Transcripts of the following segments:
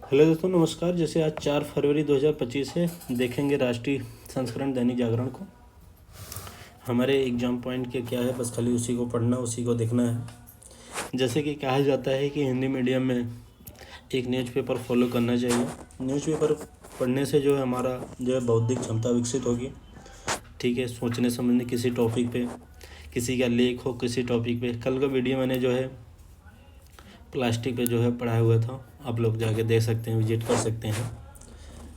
Hello दोस्तों, नमस्कार। जैसे आज 4 फरवरी 2025 है, देखेंगे राष्ट्रीय संस्करण दैनिक जागरण को। हमारे एग्जाम पॉइंट के क्या है, बस खाली उसी को पढ़ना, उसी को देखना है। जैसे कि कहा जाता है कि हिंदी मीडियम में एक न्यूज़पेपर फॉलो करना चाहिए। न्यूज़पेपर पढ़ने से जो है हमारा जो है बौद्धिक क्षमता विकसित होगी। ठीक है, सोचने समझने किसी टॉपिक पे, किसी का लेख हो किसी टॉपिक पे। कल का वीडियो मैंने जो है प्लास्टिक पे जो है पढ़ाया हुआ था, आप लोग जाके देख सकते हैं, विजिट कर सकते हैं।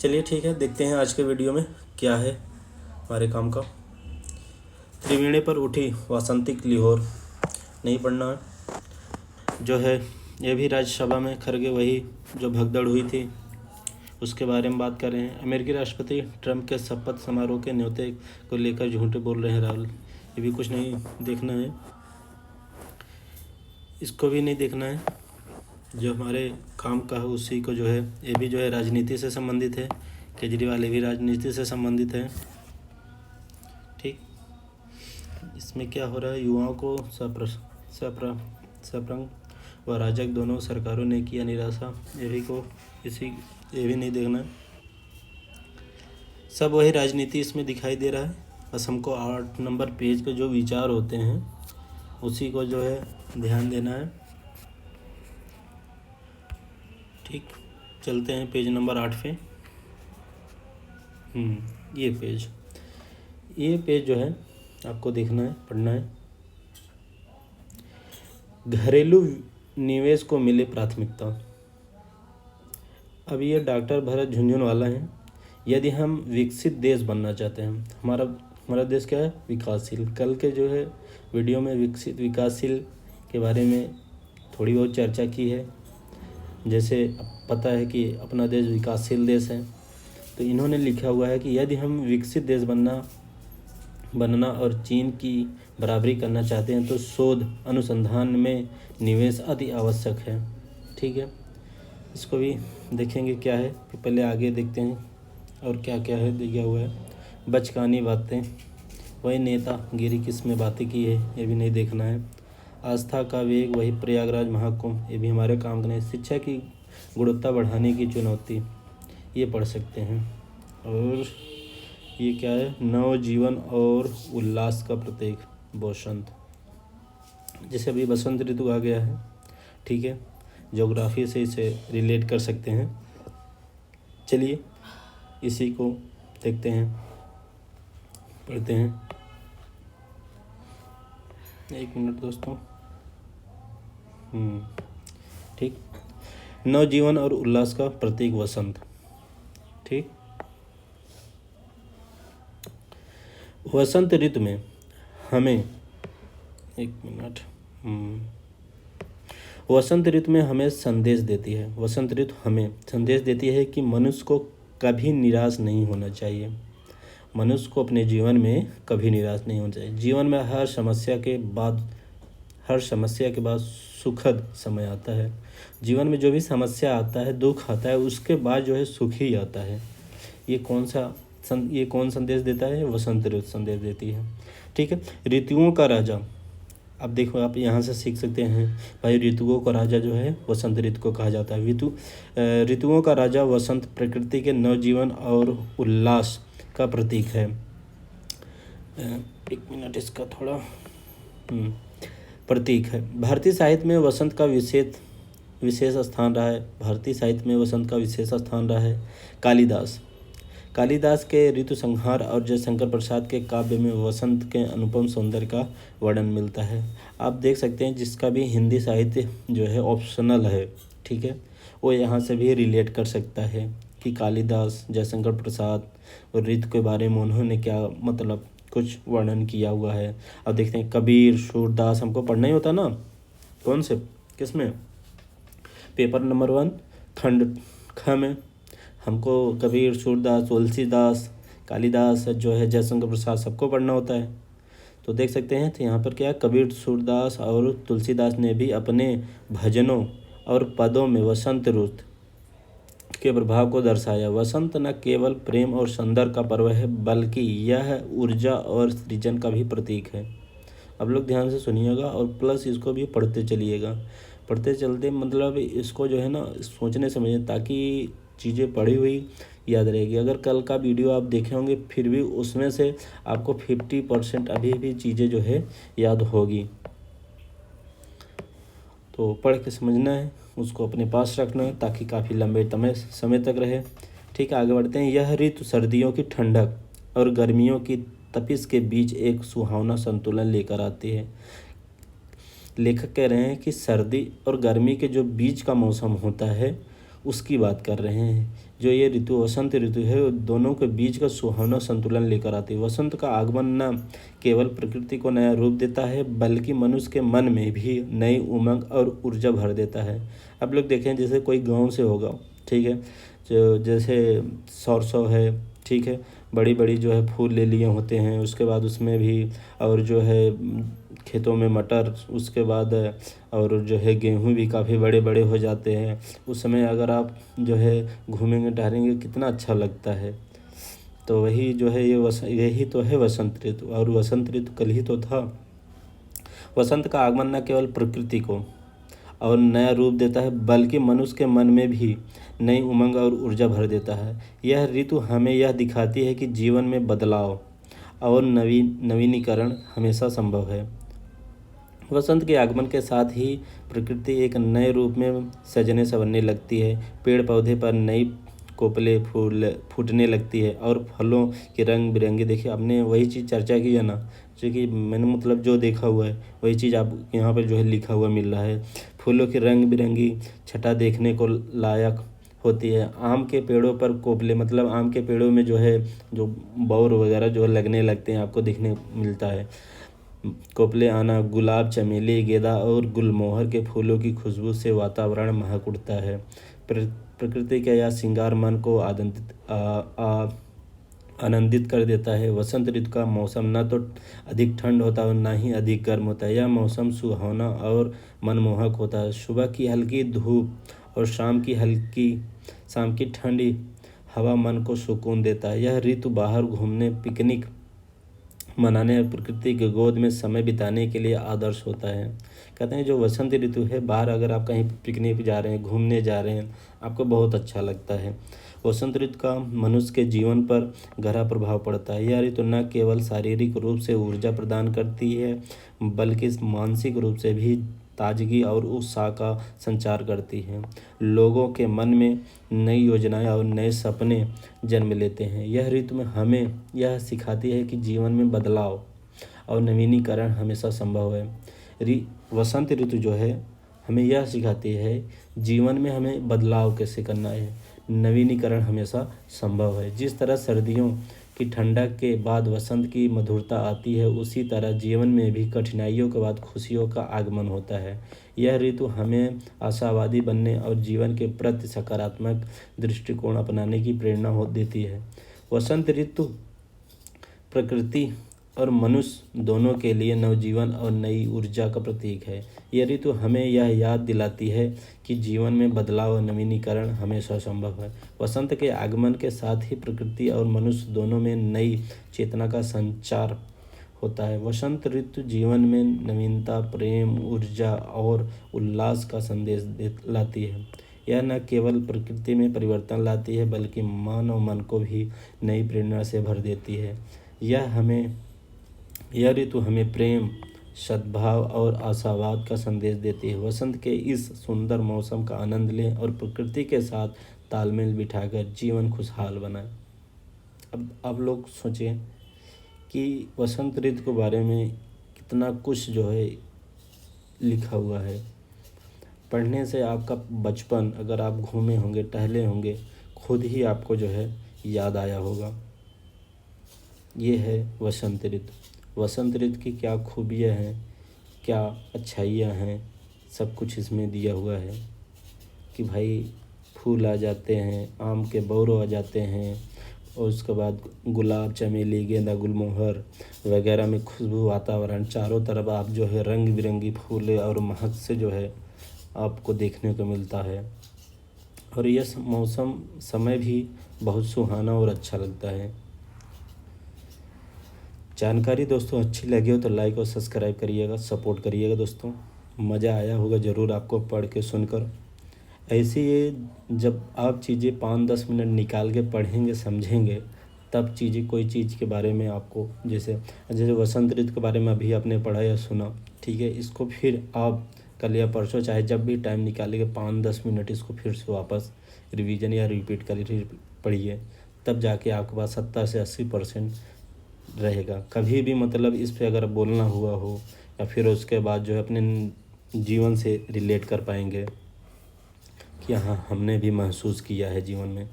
चलिए ठीक है, देखते हैं आज के वीडियो में क्या है हमारे काम का। त्रिवेणी पर उठी वासंतिक लिहोर, नहीं पढ़ना है। जो है ये भी राज्यसभा में खरगे वही जो भगदड़ हुई थी उसके बारे में बात कर रहे हैं। अमेरिकी राष्ट्रपति ट्रंप के शपथ समारोह के न्योते को लेकर झूठे बोल रहे हैं राहुल, ये भी कुछ नहीं देखना है, इसको भी नहीं देखना है। जो हमारे काम का है उसी को जो है, ये भी जो है राजनीति से संबंधित है। केजरीवाल ये भी राजनीति से संबंधित है। ठीक, इसमें क्या हो रहा है, युवाओं को सप्रंग व राजक दोनों सरकारों ने किया निराशा, ये भी नहीं देखना है। सब वही राजनीति इसमें दिखाई दे रहा है। बस हमको 8 नंबर पेज पे जो विचार होते हैं उसी को जो है ध्यान देना है। ठीक, चलते हैं पेज नंबर 8 पे। ये पेज जो है आपको देखना है, पढ़ना है। घरेलू निवेश को मिले प्राथमिकता। अब ये डॉक्टर भरत झुनझुनवाला हैं। यदि हम विकसित देश बनना चाहते हैं, हमारा देश क्या है, विकासशील। कल के जो है वीडियो में विकासशील के बारे में थोड़ी बहुत चर्चा की है। जैसे पता है कि अपना देश विकासशील देश है, तो इन्होंने लिखा हुआ है कि यदि हम विकसित देश बनना और चीन की बराबरी करना चाहते हैं तो शोध अनुसंधान में निवेश अति आवश्यक है। ठीक है, इसको भी देखेंगे क्या है, पहले आगे देखते हैं और क्या क्या है दिया हुआ है। बचकानी बातें, वही नेतागिरी किस में बातें की है, ये भी नहीं देखना है। आस्था का वेग, वही प्रयागराज महाकुंभ, ये भी हमारे काम का नहीं। शिक्षा की गुणवत्ता बढ़ाने की चुनौती, ये पढ़ सकते हैं। और ये क्या है, नव जीवन और उल्लास का प्रतीक बसंत, जैसे अभी बसंत ऋतु आ गया है। ठीक है, ज्योग्राफी से इसे रिलेट कर सकते हैं। चलिए इसी को देखते हैं, पढ़ते हैं। एक मिनट दोस्तों। ठीक, नवजीवन और उल्लास का प्रतीक वसंत। ठीक, वसंत ऋतु में हमें वसंत ऋतु में हमें संदेश देती है। वसंत ऋतु हमें संदेश देती है कि मनुष्य को कभी निराश नहीं होना चाहिए। मनुष्य को अपने जीवन में कभी निराश नहीं होना चाहिए। जीवन में हर समस्या के बाद सुखद समय आता है। जीवन में जो भी समस्या आता है, दुख आता है, उसके बाद जो है सुख ही आता है। ये कौन संदेश देता है, वसंत ऋतु संदेश देती है। ठीक है, ऋतुओं का राजा। अब देखो, आप यहाँ से सीख सकते हैं भाई, ऋतुओं का राजा जो है वसंत ऋतु को कहा जाता है। ऋतुओं का राजा वसंत प्रकृति के नवजीवन और उल्लास का प्रतीक है। एक मिनट, इसका थोड़ा प्रतीक है। भारतीय साहित्य में वसंत का विशेष स्थान रहा है। भारतीय साहित्य में वसंत का विशेष स्थान रहा है। कालिदास के ऋतु संहार और जयशंकर प्रसाद के काव्य में वसंत के अनुपम सौंदर्य का वर्णन मिलता है। आप देख सकते हैं, जिसका भी हिंदी साहित्य जो है ऑप्शनल है, ठीक है, वो यहाँ से भी रिलेट कर सकता है कि कालिदास, जयशंकर प्रसाद और ऋतु के बारे में उन्होंने क्या मतलब कुछ वर्णन किया हुआ है। अब देखते हैं, कबीर, सूरदास हमको पढ़ना ही होता ना, कौन से, किस में, पेपर नंबर 1 खंड ख में हमको कबीर, सूरदास, तुलसीदास, कालिदास जो है, जयशंकर प्रसाद, सबको पढ़ना होता है। तो देख सकते हैं, तो यहाँ पर क्या है, कबीर, सूरदास और तुलसीदास ने भी अपने भजनों और पदों में वसंत ऋतु के प्रभाव को दर्शाया। वसंत न केवल प्रेम और सौंदर्य का पर्व है, बल्कि यह ऊर्जा और सृजन का भी प्रतीक है। अब लोग ध्यान से सुनिएगा और प्लस इसको भी पढ़ते चलिएगा। पढ़ते चलते मतलब इसको जो है ना सोचने समझने, ताकि चीज़ें पढ़ी हुई याद रहेगी। अगर कल का वीडियो आप देखे होंगे फिर भी उसमें से आपको 50% अभी भी चीज़ें जो है याद होगी। तो पढ़ के समझना है, उसको अपने पास रखना है ताकि काफ़ी लंबे समय तक रहे। ठीक है, आगे बढ़ते हैं। यह ऋतु सर्दियों की ठंडक और गर्मियों की तपिश के बीच एक सुहावना संतुलन लेकर आती है। लेखक कह रहे हैं कि सर्दी और गर्मी के जो बीच का मौसम होता है उसकी बात कर रहे हैं। जो ये ऋतु वसंत ऋतु है, दोनों के बीच का सुहावना संतुलन लेकर आती है। वसंत का आगमन न केवल प्रकृति को नया रूप देता है बल्कि मनुष्य के मन में भी नई उमंग और ऊर्जा भर देता है। आप लोग देखें, जैसे कोई गांव से होगा, ठीक है, जो जैसे सरसों है, ठीक है, बड़ी बड़ी जो है फूल ले लिए होते हैं, उसके बाद उसमें भी और जो है खेतों में मटर, उसके बाद और जो है गेहूँ भी काफ़ी बड़े बड़े हो जाते हैं। उस समय अगर आप जो है घूमेंगे टहलेंगे कितना अच्छा लगता है। तो वही जो है यही तो है वसंत ऋतु। और वसंत ऋतु कल ही तो था। वसंत का आगमन न केवल प्रकृति को और नया रूप देता है बल्कि मनुष्य के मन में भी नई उमंग और ऊर्जा भर देता है। यह ऋतु हमें यह दिखाती है कि जीवन में बदलाव और नवीनीकरण हमेशा संभव है। वसंत के आगमन के साथ ही प्रकृति एक नए रूप में सजने संवरने लगती है। पेड़ पौधे पर नई कोपले फूल फूटने लगती है और फलों के रंग बिरंगे, देखिए आपने वही चीज़ चर्चा की है ना, जो कि मैंने मतलब जो देखा हुआ है वही चीज़ आप यहाँ पर जो है लिखा हुआ मिल रहा है। फूलों की रंग बिरंगी छटा देखने को लायक होती है। आम के पेड़ों पर कोपले, मतलब आम के पेड़ों में जो है जो बौर वगैरह जो लगने लगते हैं, आपको देखने मिलता है। कोपले आना, गुलाब, चमेली, गेंदा और गुलमोहर के फूलों की खुशबू से वातावरण महक उठता है। प्रकृति का यह श्रृंगार मन को आनंदित कर देता है। वसंत ऋतु का मौसम न तो अधिक ठंड होता है और न ही अधिक गर्म होता है। यह मौसम सुहावना और मनमोहक होता है। सुबह की हल्की धूप और शाम की ठंडी हवा मन को सुकून देता है। यह ऋतु बाहर घूमने, पिकनिक मनाने और प्रकृति के गोद में समय बिताने के लिए आदर्श होता है। कहते हैं जो वसंत ऋतु है, बाहर अगर आप कहीं पिकनिक जा रहे हैं, घूमने जा रहे हैं, आपको बहुत अच्छा लगता है। वसंत ऋतु का मनुष्य के जीवन पर गहरा प्रभाव पड़ता है। यह ऋतु न केवल शारीरिक रूप से ऊर्जा प्रदान करती है बल्कि मानसिक रूप से भी ताजगी और उत्साह का संचार करती है। लोगों के मन में नई योजनाएं और नए सपने जन्म लेते हैं। यह ऋतु में हमें यह सिखाती है कि जीवन में बदलाव और नवीनीकरण हमेशा संभव है। वसंत ऋतु जो है हमें यह सिखाती है जीवन में हमें बदलाव कैसे करना है, नवीनीकरण हमेशा संभव है। जिस तरह सर्दियों की ठंडक के बाद वसंत की मधुरता आती है, उसी तरह जीवन में भी कठिनाइयों के बाद खुशियों का आगमन होता है। यह ऋतु हमें आशावादी बनने और जीवन के प्रति सकारात्मक दृष्टिकोण अपनाने की प्रेरणा देती है। वसंत ऋतु प्रकृति और मनुष्य दोनों के लिए नवजीवन और नई ऊर्जा का प्रतीक है। यह ऋतु हमें यह याद दिलाती है कि जीवन में बदलाव और नवीनीकरण हमेशा संभव है। वसंत के आगमन के साथ ही प्रकृति और मनुष्य दोनों में नई चेतना का संचार होता है। वसंत ऋतु जीवन में नवीनता, प्रेम, ऊर्जा और उल्लास का संदेश लाती है। यह न केवल प्रकृति में परिवर्तन लाती है बल्कि मानव मन को भी नई प्रेरणा से भर देती है। यह ऋतु हमें प्रेम, सद्भाव और आशावाद का संदेश देती है। वसंत के इस सुंदर मौसम का आनंद लें और प्रकृति के साथ तालमेल बिठाकर जीवन खुशहाल बनाएं। अब आप लोग सोचें कि वसंत ऋतु के बारे में कितना कुछ जो है लिखा हुआ है। पढ़ने से आपका बचपन, अगर आप घूमे होंगे, टहले होंगे, खुद ही आपको जो है याद आया होगा। ये है वसंत ऋतु। वसंत ऋतु की क्या खूबियाँ हैं, क्या अच्छाइयाँ हैं, सब कुछ इसमें दिया हुआ है कि भाई फूल आ जाते हैं, आम के बौर आ जाते हैं और उसके बाद गुलाब, चमेली, गेंदा, गुलमोहर वगैरह में खुशबू, वातावरण चारों तरफ आप जो है रंग बिरंगी फूल और महक से जो है आपको देखने को मिलता है। और यह मौसम समय भी बहुत सुहाना और अच्छा लगता है। जानकारी दोस्तों अच्छी लगी हो तो लाइक और सब्सक्राइब करिएगा, सपोर्ट करिएगा दोस्तों। मज़ा आया होगा ज़रूर आपको पढ़ के सुनकर। ऐसे ये जब आप चीज़ें 5-10 मिनट निकाल के पढ़ेंगे समझेंगे, तब चीज़ें कोई चीज़ के बारे में आपको जैसे जैसे वसंत ऋतु के बारे में अभी आपने पढ़ा या सुना, ठीक है, इसको फिर आप कल या परसों चाहे जब भी टाइम निकालेंगे 5-10 मिनट इसको फिर से वापस रिवीजन या रिपीट कर पढ़िए, तब जाके आपके पास 70 से 80% रहेगा। कभी भी मतलब इस पे अगर बोलना हुआ हो या फिर उसके बाद जो है अपने जीवन से रिलेट कर पाएंगे कि हाँ हमने भी महसूस किया है जीवन में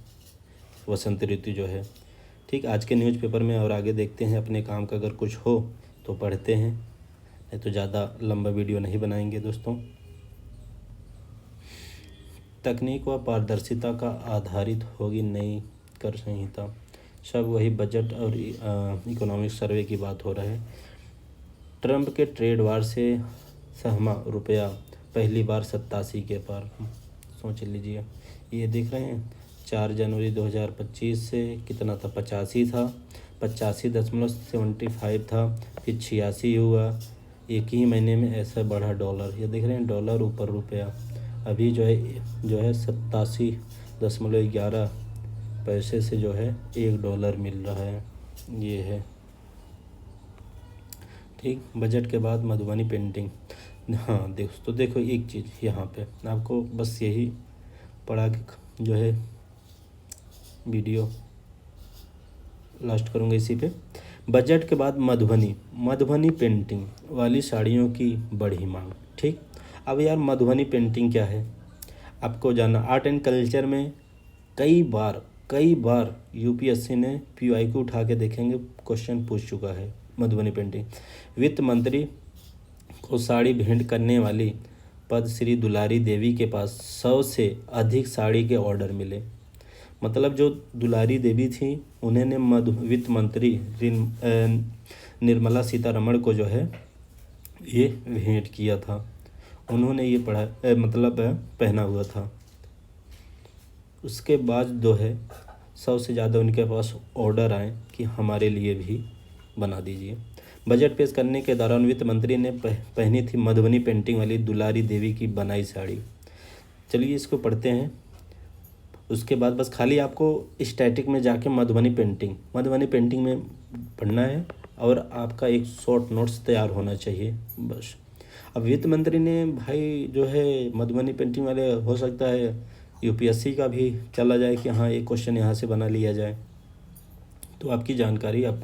वसंत ऋतु जो है। ठीक, आज के न्यूज़पेपर में और आगे देखते हैं, अपने काम का अगर कुछ हो तो पढ़ते हैं, नहीं तो ज़्यादा लंबा वीडियो नहीं बनाएंगे दोस्तों। तकनीक व पारदर्शिता का आधारित होगी नई कर संहिता। सब वही बजट और इकोनॉमिक सर्वे की बात हो रहा है। ट्रंप के ट्रेड वार से सहमा रुपया पहली बार 87 के पार। सोच लीजिए, ये देख रहे हैं 4 जनवरी 2025 से कितना था, 85 था, 85.75 था, फिर 86 हुआ। एक ही महीने में ऐसा बढ़ा डॉलर, ये देख रहे हैं डॉलर ऊपर रुपया। अभी जो है 87.11 पैसे से जो है $1 मिल रहा है, ये है। ठीक, बजट के बाद मधुबनी पेंटिंग। हाँ दोस्तों देखो एक चीज़ यहाँ पे आपको बस यही पढ़ा के जो है वीडियो लास्ट करूँगा इसी पे। बजट के बाद मधुबनी पेंटिंग वाली साड़ियों की बढ़ी मांग। ठीक, अब यार मधुबनी पेंटिंग क्या है आपको जानना। आर्ट एंड कल्चर में कई बार यूपीएससी ने पीवाई को उठा के देखेंगे क्वेश्चन पूछ चुका है मधुबनी पेंटिंग। वित्त मंत्री को साड़ी भेंट करने वाली पद्मश्री दुलारी देवी के पास 100 से अधिक साड़ी के ऑर्डर मिले। मतलब जो दुलारी देवी थी उन्होंने वित्त मंत्री निर्मला सीतारमण को जो है ये भेंट किया था, उन्होंने ये पहना हुआ था। उसके बाद जो है 100 से ज़्यादा उनके पास ऑर्डर आए कि हमारे लिए भी बना दीजिए। बजट पेश करने के दौरान वित्त मंत्री ने पहनी थी मधुबनी पेंटिंग वाली दुलारी देवी की बनाई साड़ी। चलिए इसको पढ़ते हैं। उसके बाद बस खाली आपको स्टैटिक में जाके मधुबनी पेंटिंग में पढ़ना है और आपका एक शॉर्ट नोट्स तैयार होना चाहिए बस। अब वित्त मंत्री ने भाई जो है मधुबनी पेंटिंग वाले, हो सकता है यूपीएससी का भी चला जाए कि हाँ एक क्वेश्चन यहाँ से बना लिया जाए, तो आपको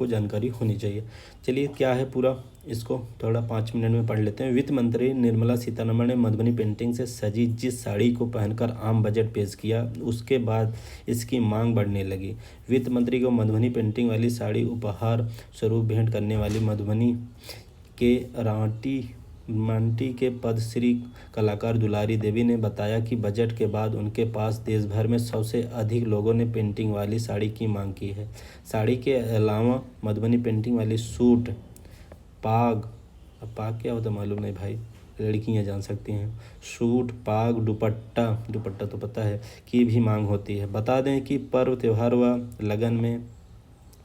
जानकारी होनी चाहिए। चलिए क्या है पूरा, इसको थोड़ा 5 मिनट में पढ़ लेते हैं। वित्त मंत्री निर्मला सीतारमण ने मधुबनी पेंटिंग से सजी जिस साड़ी को पहनकर आम बजट पेश किया, उसके बाद इसकी मांग बढ़ने लगी। वित्त मंत्री को मधुबनी पेंटिंग वाली साड़ी उपहार स्वरूप भेंट करने वाली मधुबनी के मांटी के पद्मश्री कलाकार दुलारी देवी ने बताया कि बजट के बाद उनके पास देश भर में 100 से अधिक लोगों ने पेंटिंग वाली साड़ी की मांग की है। साड़ी के अलावा मधुबनी पेंटिंग वाली सूट, पाग क्या होता है मालूम नहीं भाई, लड़कियां जान सकती हैं। सूट, पाग, दुपट्टा तो पता है की भी मांग होती है। बता दें कि पर्व, त्योहार व लगन में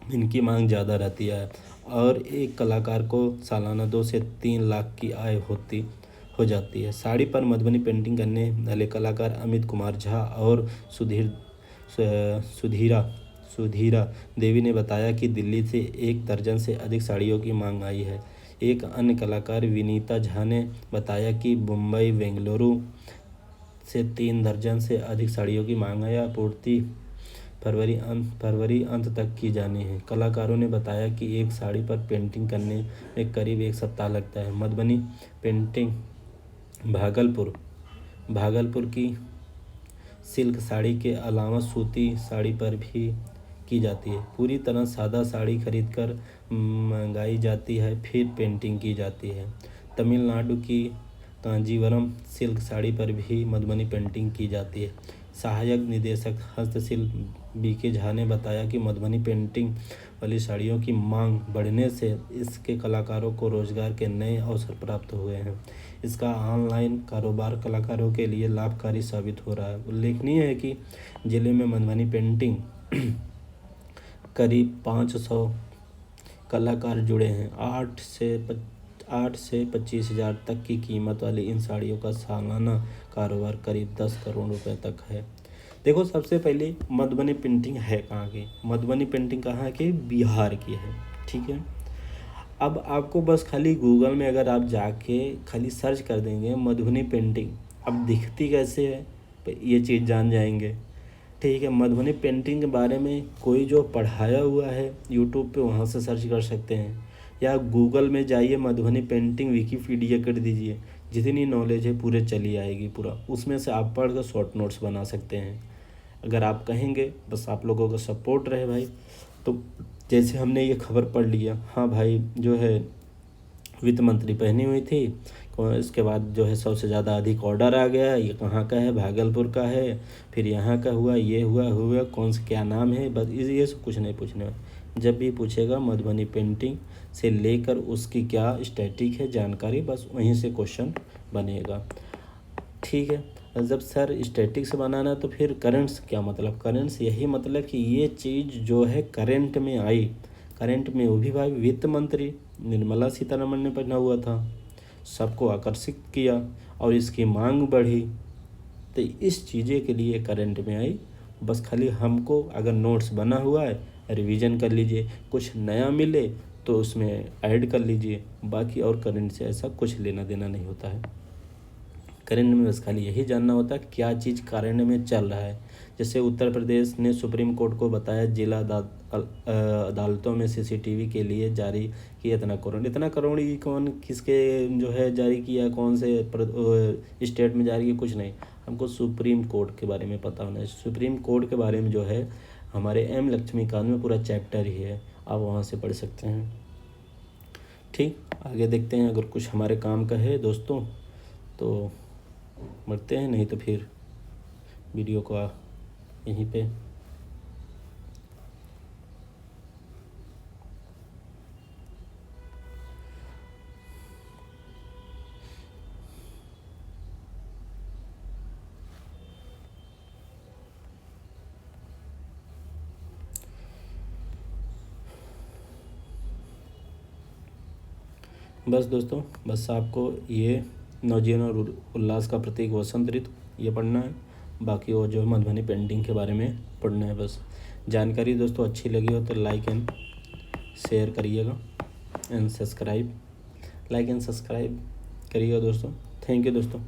इनकी मांग ज़्यादा रहती है और एक कलाकार को सालाना 2 से 3 लाख की आय हो जाती है। साड़ी पर मधुबनी पेंटिंग करने वाले कलाकार अमित कुमार झा और सुधीरा देवी ने बताया कि दिल्ली से 1 दर्जन से अधिक साड़ियों की मांग आई है। एक अन्य कलाकार विनीता झा ने बताया कि मुंबई, बेंगलुरु से 3 दर्जन से अधिक साड़ियों की मांग है। आपूर्ति फरवरी अंत तक की जानी है। कलाकारों ने बताया कि एक साड़ी पर पेंटिंग करने में करीब 1 सप्ताह लगता है। मधुबनी पेंटिंग भागलपुर की सिल्क साड़ी के अलावा सूती साड़ी पर भी की जाती है। पूरी तरह सादा साड़ी खरीदकर मंगाई जाती है, फिर पेंटिंग की जाती है। तमिलनाडु की कांजीवरम सिल्क साड़ी पर भी मधुबनी पेंटिंग की जाती है। सहायक निदेशक हस्तशिल्प बीके झा ने बताया कि मधुबनी पेंटिंग वाली साड़ियों की मांग बढ़ने से इसके कलाकारों को रोजगार के नए अवसर प्राप्त हुए हैं। इसका ऑनलाइन कारोबार कलाकारों के लिए लाभकारी साबित हो रहा है। उल्लेखनीय है कि जिले में मधुबनी पेंटिंग करीब 500 कलाकार जुड़े हैं। 8 से 25,000 तक की कीमत वाली इन साड़ियों का सालाना कारोबार करीब 10 करोड़ रुपए तक है। देखो, सबसे पहले मधुबनी पेंटिंग है कहाँ की? मधुबनी पेंटिंग कहाँ की? बिहार की है, ठीक है। अब आपको बस खाली गूगल में अगर आप जाके खाली सर्च कर देंगे मधुबनी पेंटिंग, अब दिखती कैसे है ये चीज़ जान जाएंगे, ठीक है। मधुबनी पेंटिंग के बारे में कोई जो पढ़ाया हुआ है यूट्यूब पे, वहाँ से सर्च कर सकते हैं, या गूगल में जाइए मधुबनी पेंटिंग विकीपीडिया कर दीजिए, जितनी नॉलेज है पूरे चली आएगी पूरा, उसमें से आप पढ़ कर शॉर्ट नोट्स बना सकते हैं। अगर आप कहेंगे, बस आप लोगों का सपोर्ट रहे भाई। तो जैसे हमने ये खबर पढ़ लिया, हाँ भाई जो है वित्त मंत्री पहनी हुई थी, इसके बाद जो है 100 से ज़्यादा अधिक ऑर्डर आ गया, ये कहाँ का है? भागलपुर का है, फिर यहाँ का हुआ, ये हुआ कौन सा क्या नाम है, बस ये सब कुछ नहीं पूछने। जब भी पूछेगा मधुबनी पेंटिंग से लेकर उसकी क्या स्टैटिक है जानकारी, बस वहीं से क्वेश्चन बनेगा, ठीक है। जब सर स्टैटिक से बनाना तो फिर करंट्स क्या मतलब? करंट्स यही मतलब कि ये चीज़ जो है करंट में आई, करंट में वो भी भाई वित्त मंत्री निर्मला सीतारमण ने पहना हुआ था, सबको आकर्षित किया और इसकी मांग बढ़ी, तो इस चीज़ें के लिए करंट में आई। बस खाली हमको अगर नोट्स बना हुआ है रिवीजन कर लीजिए, कुछ नया मिले तो उसमें ऐड कर लीजिए, बाकी और करंट से ऐसा कुछ लेना देना नहीं होता है। करंट में बस खाली यही जानना होता है क्या चीज़ करंट में चल रहा है। जैसे उत्तर प्रदेश ने सुप्रीम कोर्ट को बताया जिला अदालतों में सीसीटीवी के लिए जारी किया इतना करोड़ ही कौन किसके जो है जारी किया, कौन से स्टेट में जारी किया, कुछ नहीं, हमको सुप्रीम कोर्ट के बारे में पता होना है। सुप्रीम कोर्ट के बारे में जो है हमारे एम लक्ष्मीकांत में पूरा चैप्टर ही है, आप वहाँ से पढ़ सकते हैं, ठीक। आगे देखते हैं, अगर कुछ हमारे काम का है दोस्तों तो मरते हैं, नहीं तो फिर वीडियो को यहीं पे बस दोस्तों, बस आपको ये नवजीवन और उल्लास का प्रतीक वसंत ऋतु ये पढ़ना है, बाकी वो जो मधुबनी पेंटिंग के बारे में पढ़ना है। बस जानकारी दोस्तों अच्छी लगी हो तो लाइक एंड शेयर करिएगा and subscribe, like and subscribe करिएगा दोस्तों। थैंक यू दोस्तों।